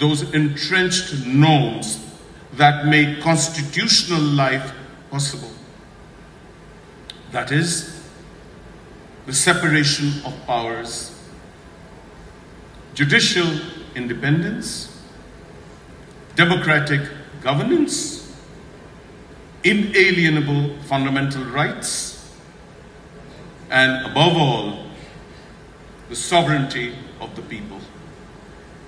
those entrenched norms that make constitutional life possible. That is, the separation of powers, judicial independence, democratic governance, inalienable fundamental rights, and above all, the sovereignty of the people.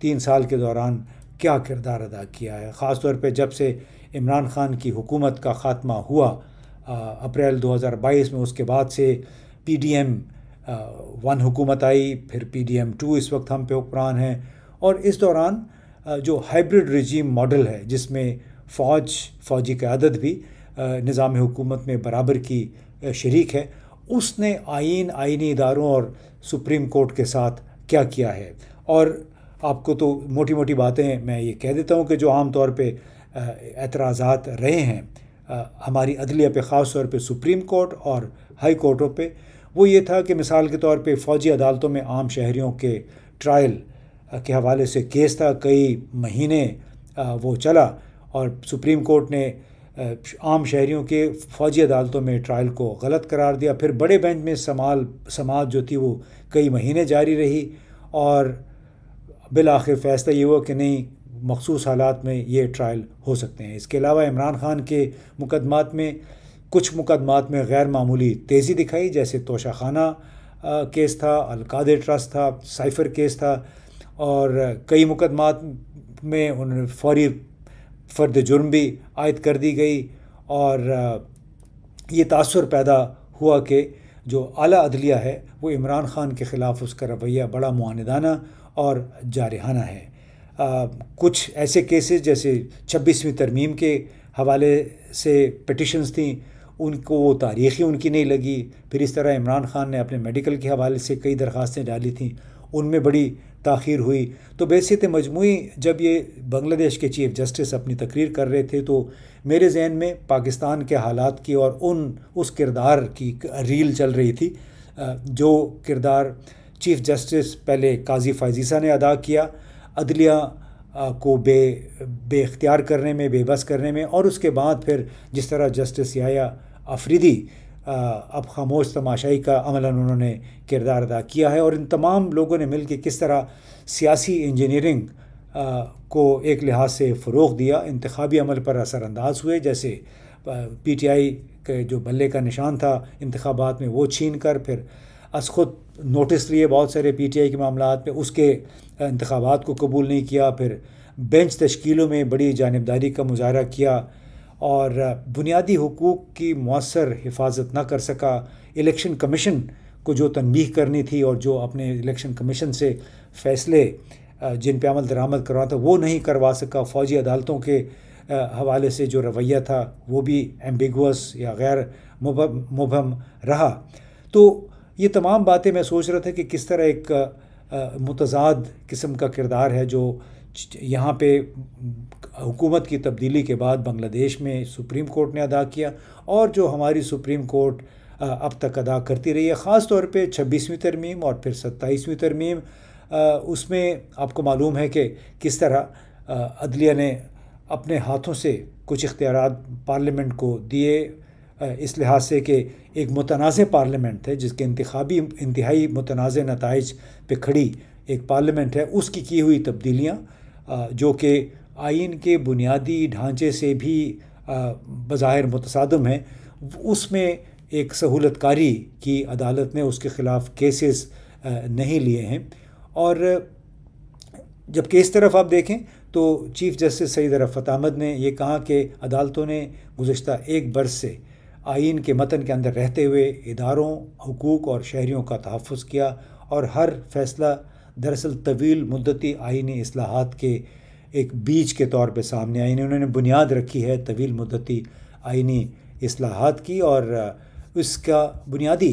3 سال کے دوران کیا کردار ادا کیا ہے، خاص طور پہ جب سے عمران خان کی حکومت کا خاتمہ ہوا اپریل 2022 میں، اس کے بعد سے PDM 1 حکومت آئی، پھر PDM 2 اس وقت ہم پہ حکمران ہیں، اور اس دوران جو ہائبرڈ رجیم ماڈل ہے جس میں فوجی قیادت بھی نظام حکومت میں برابر کی شریک ہے، اس نے آئینی اداروں اور سپریم کورٹ کے ساتھ کیا کیا ہے. اور آپ کو تو موٹی موٹی باتیں میں یہ کہہ دیتا ہوں کہ جو عام طور پہ اعتراضات رہے ہیں ہماری عدلیہ پہ، خاص طور پہ سپریم کورٹ اور ہائی کورٹوں پہ، وہ یہ تھا کہ مثال کے طور پہ فوجی عدالتوں میں عام شہریوں کے ٹرائل کے حوالے سے کیس تھا، کئی مہینے وہ چلا، اور سپریم کورٹ نے عام شہریوں کے فوجی عدالتوں میں ٹرائل کو غلط قرار دیا. پھر بڑے بینچ میں سماعت جو تھی وہ کئی مہینے جاری رہی، اور بالآخر فیصلہ یہ ہوا کہ نہیں، مخصوص حالات میں یہ ٹرائل ہو سکتے ہیں. اس کے علاوہ عمران خان کے مقدمات میں کچھ مقدمات میں غیر معمولی تیزی دکھائی، جیسے توشہ خانہ کیس تھا، القادر ٹرسٹ تھا، سائفر کیس تھا، اور کئی مقدمات میں انہوں نے فوری فرد جرم بھی عائد کر دی گئی. اور یہ تاثر پیدا ہوا کہ جو اعلیٰ عدلیہ ہے وہ عمران خان کے خلاف اس کا رویہ بڑا معاندانہ اور جارحانہ ہے. کچھ ایسے کیسز جیسے 26ویں ترمیم کے حوالے سے پٹیشنز تھیں، ان کو وہ تاریخی ان کی نہیں لگی. پھر اس طرح عمران خان نے اپنے میڈیکل کے حوالے سے کئی درخواستیں ڈالی تھیں، ان میں بڑی تاخیر ہوئی. تو بحیثیت مجموعی جب یہ بنگلہ دیش کے چیف جسٹس اپنی تقریر کر رہے تھے تو میرے ذہن میں پاکستان کے حالات کی اور اس کردار کی ریل چل رہی تھی جو کردار چیف جسٹس پہلے قاضی فائزیسا نے ادا کیا عدلیہ کو بے اختیار کرنے میں، بے بس کرنے میں، اور اس کے بعد پھر جس طرح جسٹس یحییٰ آفریدی اب خاموش تماشائی کا عملاً انہوں نے کردار ادا کیا ہے. اور ان تمام لوگوں نے مل کے کس طرح سیاسی انجینئرنگ کو ایک لحاظ سے فروغ دیا، انتخابی عمل پر اثر انداز ہوئے، جیسے PTI کے جو بلے کا نشان تھا انتخابات میں وہ چھین کر پھر از خود نوٹس لیے بہت سارے PTI کے معاملات میں، اس کے انتخابات کو قبول نہیں کیا، پھر بینچ تشکیلوں میں بڑی جانبداری کا مظاہرہ کیا، اور بنیادی حقوق کی مؤثر حفاظت نہ کر سکا. الیکشن کمیشن کو جو تنبیہ کرنی تھی اور جو اپنے الیکشن کمیشن سے فیصلے جن پہ عمل درآمد کروانا تھا وہ نہیں کروا سکا. فوجی عدالتوں کے حوالے سے جو رویہ تھا وہ بھی ایمبیگوس یا غیر مبہم رہا. تو یہ تمام باتیں میں سوچ رہا تھا کہ کس طرح ایک متضاد قسم کا کردار ہے جو یہاں پہ حکومت کی تبدیلی کے بعد بنگلہ دیش میں سپریم کورٹ نے ادا کیا، اور جو ہماری سپریم کورٹ اب تک ادا کرتی رہی ہے، خاص طور پہ 26ویں ترمیم اور پھر 27ویں ترمیم. اس میں آپ کو معلوم ہے کہ کس طرح عدلیہ نے اپنے ہاتھوں سے کچھ اختیارات پارلیمنٹ کو دیے، اس لحاظ سے کہ ایک متنازع پارلیمنٹ ہے جس کے انتہائی متنازع نتائج پہ کھڑی ایک پارلیمنٹ ہے، اس کی ہوئی تبدیلیاں جو کہ آئین کے بنیادی ڈھانچے سے بھی بظاہر متصادم ہیں، اس میں ایک سہولت کاری کی عدالت نے اس کے خلاف کیسز نہیں لیے ہیں. اور جبکہ اس طرف آپ دیکھیں تو چیف جسٹس سعید رفعت احمد نے یہ کہا کہ عدالتوں نے گزشتہ 1 برس سے آئین کے متن کے اندر رہتے ہوئے اداروں، حقوق اور شہریوں کا تحفظ کیا، اور ہر فیصلہ دراصل طویل مدتی آئینی اصلاحات کے ایک بیج کے طور پہ سامنے آئی. انہوں نے بنیاد رکھی ہے طویل مدتی آئینی اصلاحات کی، اور اس کا بنیادی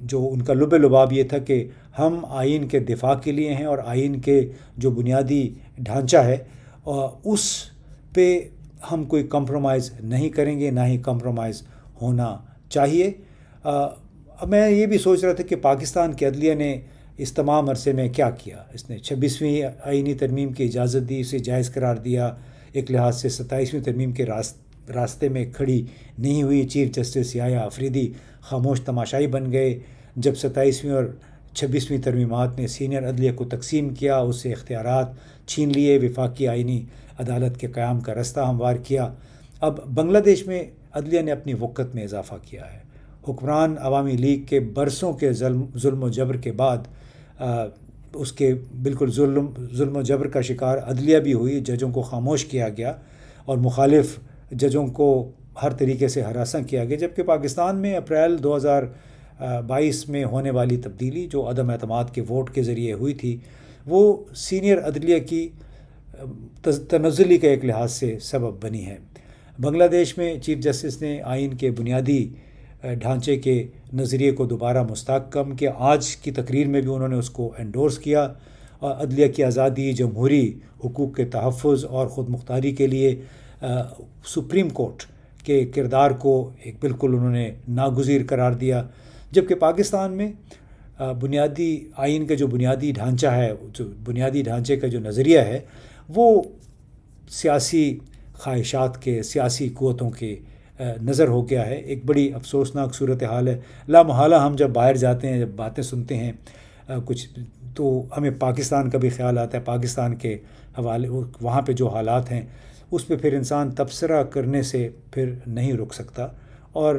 جو ان کا لب لباب یہ تھا کہ ہم آئین کے دفاع کے لیے ہیں، اور آئین کے جو بنیادی ڈھانچہ ہے اس پہ ہم کوئی کمپرومائز نہیں کریں گے، نہ ہی کمپرومائز ہونا چاہیے. میں یہ بھی سوچ رہا تھا کہ پاکستان کی عدلیہ نے اس تمام عرصے میں کیا کیا. اس نے 26ویں آئینی ترمیم کی اجازت دی، اسے جائز قرار دیا، ایک لحاظ سے 27ویں ترمیم کے راستے میں کھڑی نہیں ہوئی. چیف جسٹس یحییٰ آفریدی خاموش تماشائی بن گئے جب 27ویں اور 26ویں ترمیمات نے سینئر عدلیہ کو تقسیم کیا، اس سے اختیارات چھین لیے، وفاقی آئینی عدالت کے قیام کا رستہ ہموار کیا. اب بنگلہ دیش میں عدلیہ نے اپنی وقت میں اضافہ کیا ہے. حکمران عوامی لیگ کے برسوں کے ظلم و جبر کے بعد اس کے بالکل ظلم و جبر کا شکار عدلیہ بھی ہوئی، ججوں کو خاموش کیا گیا اور مخالف ججوں کو ہر طریقے سے ہراساں کیا گیا، جبکہ پاکستان میں اپریل 2022 میں ہونے والی تبدیلی جو عدم اعتماد کے ووٹ کے ذریعے ہوئی تھی، وہ سینئر عدلیہ کی تنزلی کا ایک لحاظ سے سبب بنی ہے۔ بنگلہ دیش میں چیف جسٹس نے آئین کے بنیادی ڈھانچے کے نظریے کو دوبارہ مستحکم کیا۔ آج کی تقریر میں بھی انہوں نے اس کو انڈورس کیا اور عدلیہ کی آزادی، جمہوری حقوق کے تحفظ اور خود مختاری کے لیے سپریم کورٹ کے کردار کو ایک بالکل انہوں نے ناگزیر قرار دیا، جبکہ پاکستان میں بنیادی آئین کا جو بنیادی ڈھانچہ ہے، جو بنیادی ڈھانچے کا جو نظریہ ہے، وہ سیاسی خواہشات کے، سیاسی قوتوں کے نظر ہو گیا ہے۔ ایک بڑی افسوسناک صورتحال ہے۔ لا محالہ ہم جب باہر جاتے ہیں، جب باتیں سنتے ہیں کچھ، تو ہمیں پاکستان کا بھی خیال آتا ہے، پاکستان کے حوالے وہاں پہ جو حالات ہیں اس پہ پھر انسان تبصرہ کرنے سے پھر نہیں رک سکتا، اور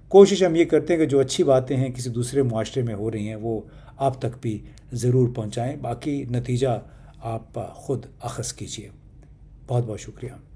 کوشش ہم یہ کرتے ہیں کہ جو اچھی باتیں ہیں کسی دوسرے معاشرے میں ہو رہی ہیں وہ آپ تک بھی ضرور پہنچائیں، باقی نتیجہ آپ خود اخذ کیجیے۔ بہت بہت شکریہ۔